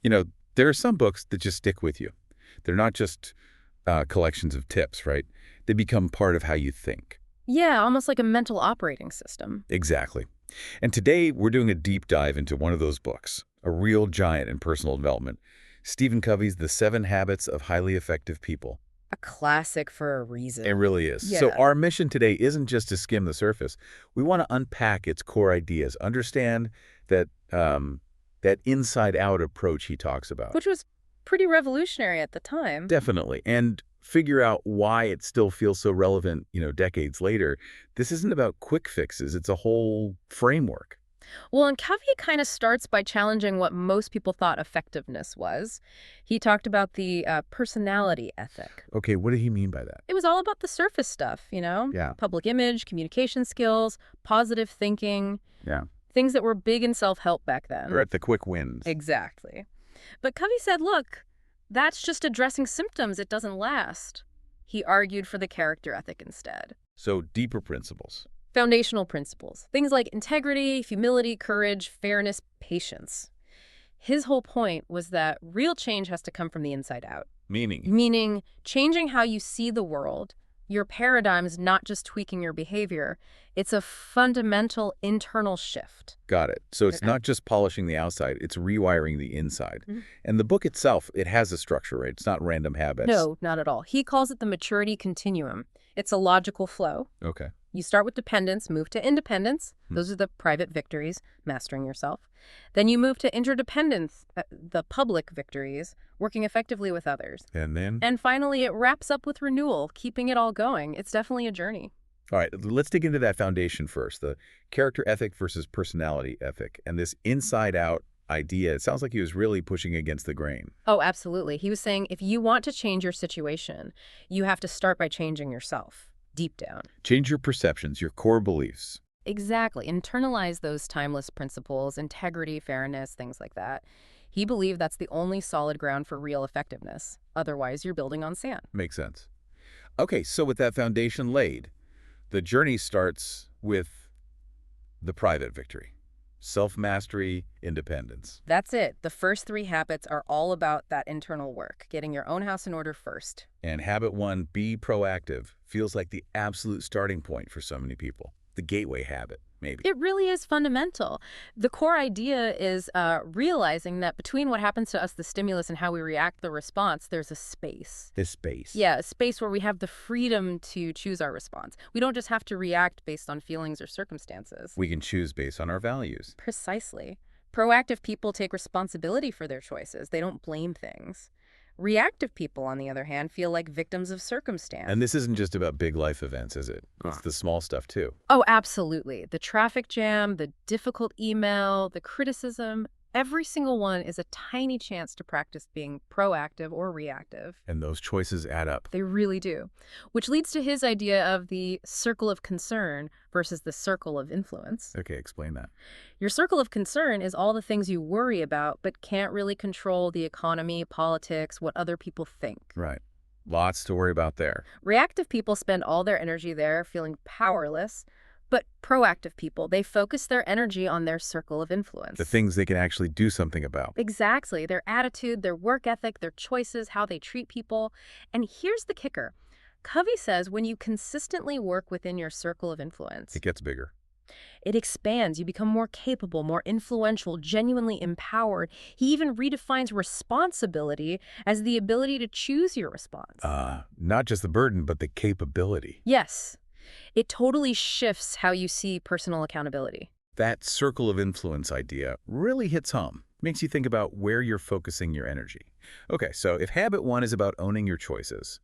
You know, there are some books that just stick with you. They're not just collections of tips, right? They become part of how you think. Yeah, almost like a mental operating system. Exactly. And today we're doing a deep dive into one of those books, a real giant in personal development, Stephen Covey's The 7 Habits of Highly Effective People. A classic for a It reason. really is. So Yeah. our mission today isn't just to skim the surface. We want to unpack its core ideas, understand that inside-out approach he talks about. Which was pretty revolutionary at the time. Definitely. And figure out why it still feels so relevant, decades later. This isn't about quick fixes. It's a whole framework. Well, and Covey kind of starts by challenging what most people thought effectiveness was. He talked about the personality ethic. Okay, what did he mean by that? It was all about the surface stuff, Yeah, public image, communication skills, positive thinking, yeah. things that were big in self-help back then. Or at the quick wins. Exactly. But Covey said, look, that's just addressing symptoms. It doesn't last. He argued for the character ethic instead. So deeper principles. Foundational principles, things like integrity, humility, courage, fairness, patience. His whole point was that real change has to come from the inside out, Meaning. meaning changing how you see the world. Your paradigm is not just tweaking your behavior. It's a fundamental internal shift. Got it. So it's Okay. not just polishing the outside, it's rewiring the inside. Mhm. And the book itself, it has a structure, right? It's not random habits. No, not at all. He calls it the maturity continuum. It's a logical flow. Okay. You start with dependence, move to independence. Those are the private victories, mastering yourself. Then you move to interdependence, the public victories, working effectively with others. And then? And finally, it wraps up with renewal, keeping it all going. It's definitely a journey. All right, let's dig into that foundation first, the character ethic versus personality ethic. And this inside-out idea, it sounds like he was really pushing against the grain. Oh, absolutely. He was saying if you want to change your situation, you have to start by changing yourself, deep down. Change your perceptions, your core beliefs. Exactly. Internalize those timeless principles, integrity, fairness, things like that. He believed that's the only solid ground for real effectiveness. Otherwise, you're building on sand. Makes sense. Okay, so with that foundation laid, the journey starts with the private victory. Self-mastery, independence. That's it. The first 3 habits are all about that internal work, getting your own house in order first. And habit 1, be proactive, feels like the absolute starting point for so many people. The gateway habit, maybe. It really is fundamental. The core idea is realizing that between what happens to us, the stimulus, and how we react, the response, there's a space. This space. Yeah, a space where we have the freedom to choose our response. We don't just have to react based on feelings or circumstances. We can choose based on our values. Precisely. Proactive people take responsibility for their choices. They don't blame things. Reactive people, on the other hand, feel like victims of circumstance. And this isn't just about big life events, is it? It's the small stuff, too. Oh, absolutely. The traffic jam, the difficult email, the criticism, every single one is a tiny chance to practice being proactive or reactive. And those choices add up. They really do. Which leads to his idea of the circle of concern versus the circle of influence. Okay, explain that. Your circle of concern is all the things you worry about but can't really control: the economy, politics, what other people think. Right. Lots to worry about there. Reactive people spend all their energy there feeling powerless, but proactive people, they focus their energy on their circle of influence. The things they can actually do something about. Exactly. Their attitude, their work ethic, their choices, how they treat people. And here's the kicker. Covey says when you consistently work within your circle of influence, It gets bigger. it expands. You become more capable, more influential, genuinely empowered. He even redefines responsibility as the ability to choose your response. Not just the burden, but the capability. Yes, it totally shifts how you see personal accountability. That circle of influence idea really hits home. Makes you think about where you're focusing your energy. Okay, so if habit 1 is about owning your choices,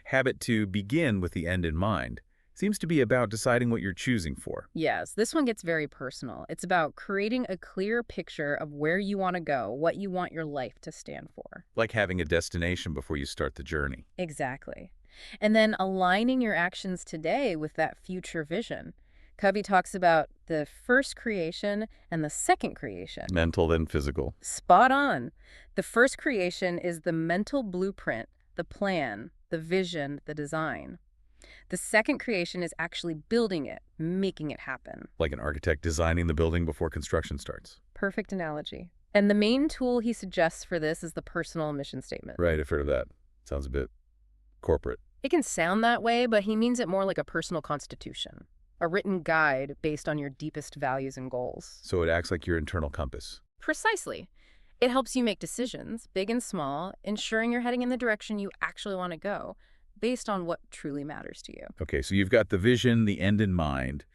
habit 2, begin with the end in mind, seems to be about deciding what you're choosing for. Yes, this one gets very personal. It's about creating a clear picture of where you want to go, what you want your life to stand for. Like having a destination before you start the journey. Exactly. And then aligning your actions today with that future vision. Covey talks about the first creation and the second creation. Mental then physical. Spot on. The first creation is the mental blueprint, the plan, the vision, the design. The second creation is actually building it, making it happen. Like an architect designing the building before construction starts. Perfect analogy. And the main tool he suggests for this is the personal mission statement. Right, I've heard of that. Sounds a bit corporate. It can sound that way, but he means it more like a personal constitution, a written guide based on your deepest values and goals. So it acts like your internal compass. Precisely. It helps you make decisions, big and small, ensuring you're heading in the direction you actually want to go, based on what truly matters to you. Okay, so you've got the vision, the end in mind,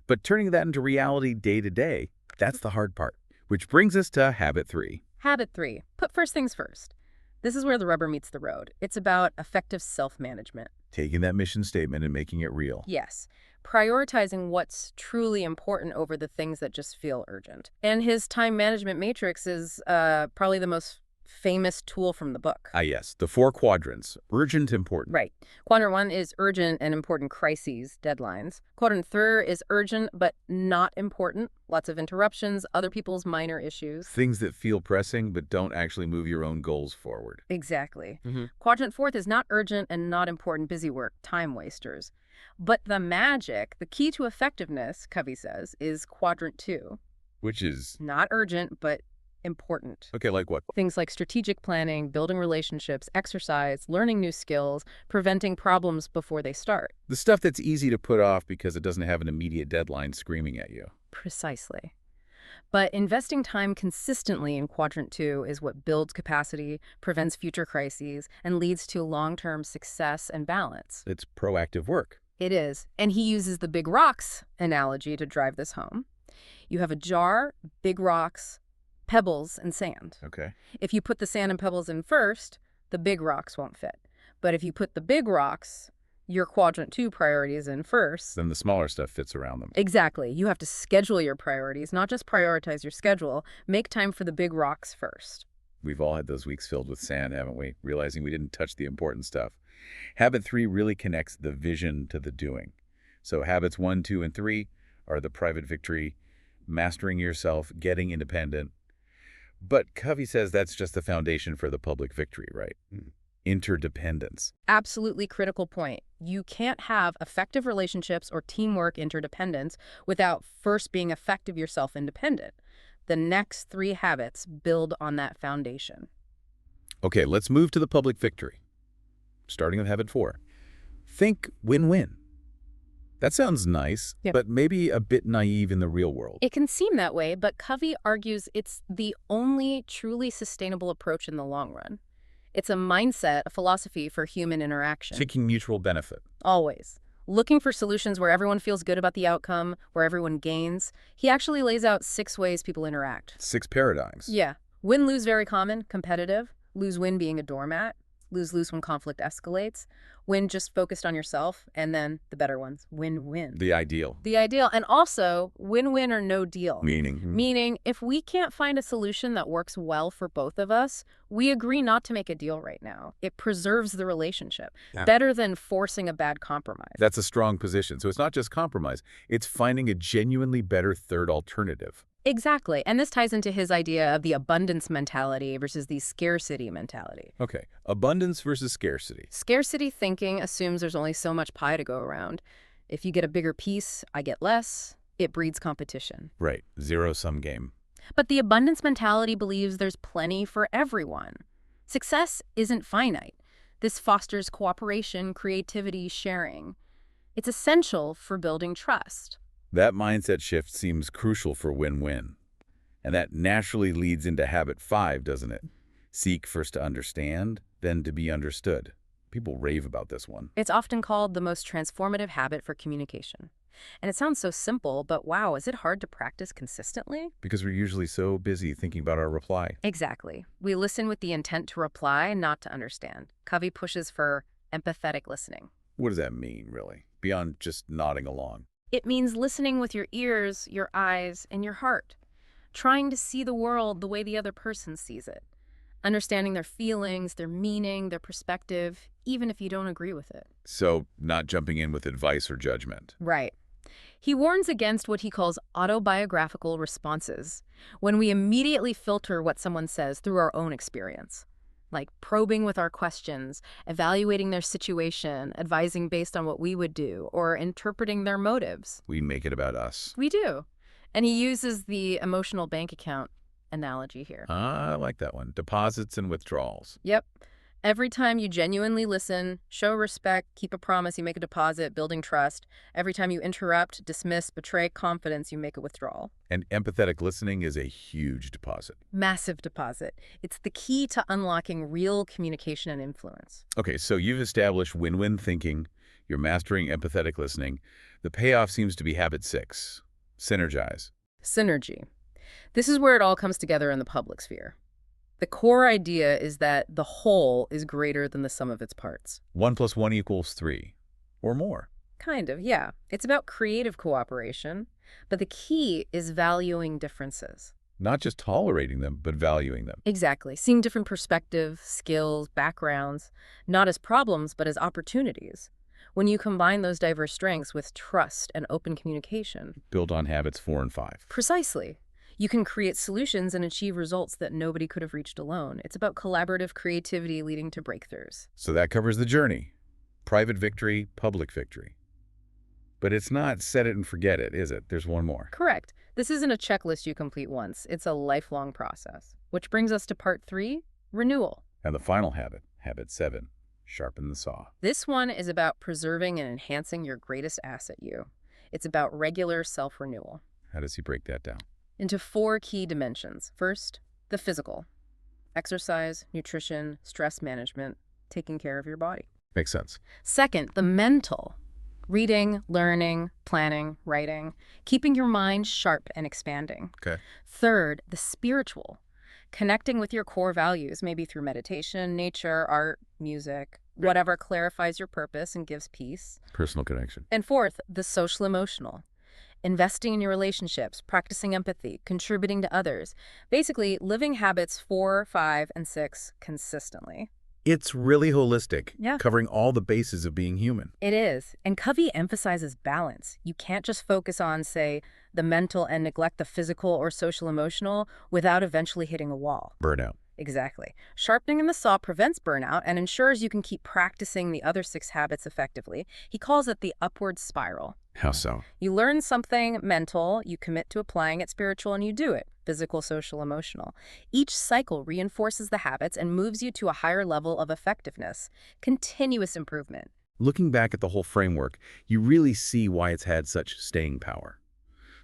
but turning that into reality day to day, that's the hard part. Which brings us to habit 3. Habit 3, put first things first. This is where the rubber meets the road. It's about effective self-management. Taking that mission statement and making it real. Yes, prioritizing what's truly important over the things that just feel urgent. And his time management matrix is probably the most famous tool from the book. Ah, yes, the 4 quadrants, urgent, important. Right. Quadrant 1 is urgent and important crises, deadlines. Quadrant 3 is urgent but not important, lots of interruptions, other people's minor issues. Things that feel pressing but don't actually move your own goals forward. Exactly. Quadrant 4 is not urgent and not important, busy work, time wasters. But the magic, the key to effectiveness, Covey says, is quadrant 2. Which is, Not urgent, but important. okay, like what? Things like strategic planning, building relationships, exercise, learning new skills, preventing problems before they start. The stuff that's easy to put off because it doesn't have an immediate deadline screaming at you. Precisely. But investing time consistently in quadrant 2 is what builds capacity, prevents future crises, and leads to long-term success and balance. It's proactive work. It is. And he uses the big rocks analogy to drive this home. You have a jar, big rocks, pebbles, and sand. Okay. If you put the sand and pebbles in first, the big rocks won't fit. But if you put the big rocks, your quadrant 2 priorities in first. Then the smaller stuff fits around them. Exactly. You have to schedule your priorities, not just prioritize your schedule. Make time for the big rocks first. We've all had those weeks filled with sand, haven't we? Realizing we didn't touch the important stuff. Habit 3 really connects the vision to the doing. So habits 1, 2, and 3 are the private victory, mastering yourself, getting independent. But Covey says that's just the foundation for the public victory, right? Interdependence. Absolutely critical point. You can't have effective relationships or teamwork interdependence without first being effective yourself independent. The next 3 habits build on that foundation. Okay, let's move to the public victory. Starting with habit 4. Think win-win. That sounds nice, Yeah. but maybe a bit naive in the real world. It can seem that way, but Covey argues it's the only truly sustainable approach in the long run. It's a mindset, a philosophy for human interaction. Seeking mutual benefit. Always. Looking for solutions where everyone feels good about the outcome, where everyone gains. He actually lays out 6 ways people interact. 6 paradigms. Yeah. Win-lose very common, competitive. Lose-win being a doormat. Lose-lose when conflict escalates. Win just focused on yourself. And then the better ones, win-win. The ideal. The ideal. And also win-win or no deal. Meaning. Meaning, if we can't find a solution that works well for both of us, we agree not to make a deal right now. It preserves the relationship. Yeah. Better than forcing a bad compromise. That's a strong position. So it's not just compromise. It's finding a genuinely better third alternative. Exactly. And this ties into his idea of the abundance mentality versus the scarcity mentality. Okay, abundance versus scarcity. Scarcity thinking assumes there's only so much pie to go around. If you get a bigger piece, I get less. It breeds competition. Right, zero-sum game. But the abundance mentality believes there's plenty for everyone. Success isn't finite. This fosters cooperation, creativity, sharing. It's essential for building trust. That mindset shift seems crucial for win-win. And that naturally leads into habit 5, doesn't it? Seek first to understand, then to be understood. People rave about this one. It's often called the most transformative habit for communication. And it sounds so simple, but wow, is it hard to practice consistently? Because we're usually so busy thinking about our reply. Exactly. We listen with the intent to reply, not to understand. Covey pushes for empathetic listening. What does that mean, really? Beyond just nodding along. It means listening with your ears, your eyes, and your heart. Trying to see the world the way the other person sees it. Understanding their feelings, their meaning, their perspective, even if you don't agree with it. So, not jumping in with advice or judgment. Right. He warns against what he calls autobiographical responses, when we immediately filter what someone says through our own experience. Like probing with our questions, evaluating their situation, advising based on what we would do, or interpreting their motives. We make it about us. We do. And he uses the emotional bank account analogy here. Ah, I like that one. Deposits and withdrawals. Yep. Every time you genuinely listen, show respect, keep a promise, you make a deposit, building trust. Every time you interrupt, dismiss, betray confidence, you make a withdrawal. And empathetic listening is a huge deposit. Massive deposit. It's the key to unlocking real communication and influence. Okay, so you've established win-win thinking. You're mastering empathetic listening. The payoff seems to be habit 6. Synergize. Synergy. This is where it all comes together in the public sphere. The core idea is that the whole is greater than the sum of its parts. 1 + 1 = 3. Or more. Kind of, yeah. It's about creative cooperation, but the key is valuing differences. Not just tolerating them, but valuing them. Exactly. Seeing different perspectives, skills, backgrounds, not as problems, but as opportunities. When you combine those diverse strengths with trust and open communication. Build on habits 4 and 5. Precisely. You can create solutions and achieve results that nobody could have reached alone. It's about collaborative creativity leading to breakthroughs. So that covers the journey. Private victory, public victory. But it's not set it and forget it, is it? There's one more. Correct. This isn't a checklist you complete once. It's a lifelong process. Which brings us to part 3, renewal. And the final habit, habit 7, sharpen the saw. This one is about preserving and enhancing your greatest asset, you. It's about regular self-renewal. How does he break that down? Into 4 key dimensions. First, the physical. Exercise, nutrition, stress management, taking care of your body. Makes sense. Second, the mental. Reading, learning, planning, writing, keeping your mind sharp and expanding. Okay. Third, the spiritual. Connecting with your core values, maybe through meditation, nature, art, music, whatever clarifies your purpose and gives peace. Personal connection. And fourth, the social emotional. Investing in your relationships, practicing empathy, contributing to others. Basically, living habits 4, 5, and 6 consistently. It's really holistic, Yeah. covering all the bases of being human. It is. And Covey emphasizes balance. You can't just focus on, say, the mental and neglect the physical or social emotional without eventually hitting a wall. Burnout. Exactly. Sharpening in the saw prevents burnout and ensures you can keep practicing the other 6 habits effectively. He calls it the upward spiral. How so? You learn something mental, you commit to applying it spiritual, and you do it. Physical, social, emotional. Each cycle reinforces the habits and moves you to a higher level of effectiveness. Continuous improvement. Looking back at the whole framework, you really see why it's had such staying power.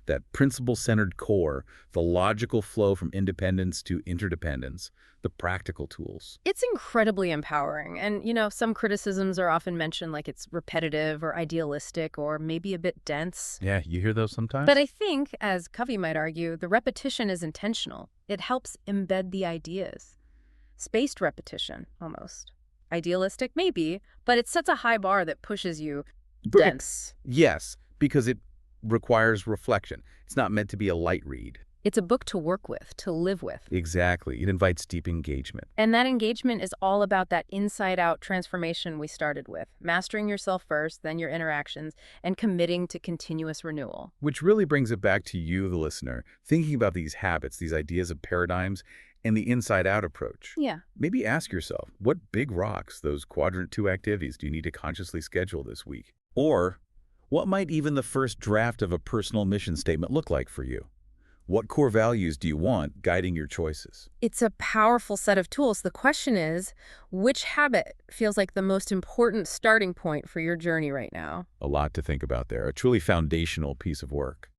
That principle-centered core, the logical flow from independence to interdependence, the practical tools. It's incredibly empowering. And, some criticisms are often mentioned like it's repetitive or idealistic or maybe a bit dense. Yeah, you hear those sometimes? But I think, as Covey might argue, the repetition is intentional. It helps embed the ideas. Spaced repetition, almost. Idealistic, maybe, but it sets a high bar that pushes you dense. Yes, because it requires reflection. It's not meant to be a light read. It's a book to work with, to live with. Exactly. It invites deep engagement. And that engagement is all about that inside-out transformation we started with. Mastering yourself first, then your interactions, and committing to continuous renewal. Which really brings it back to you, the listener, thinking about these habits, these ideas of paradigms, and the inside-out approach. Yeah. Maybe ask yourself, what big rocks, those quadrant 2 activities, do you need to consciously schedule this week? Or, what might even the first draft of a personal mission statement look like for you? What core values do you want guiding your choices? It's a powerful set of tools. The question is, which habit feels like the most important starting point for your journey right now? A lot to think about there, a truly foundational piece of work.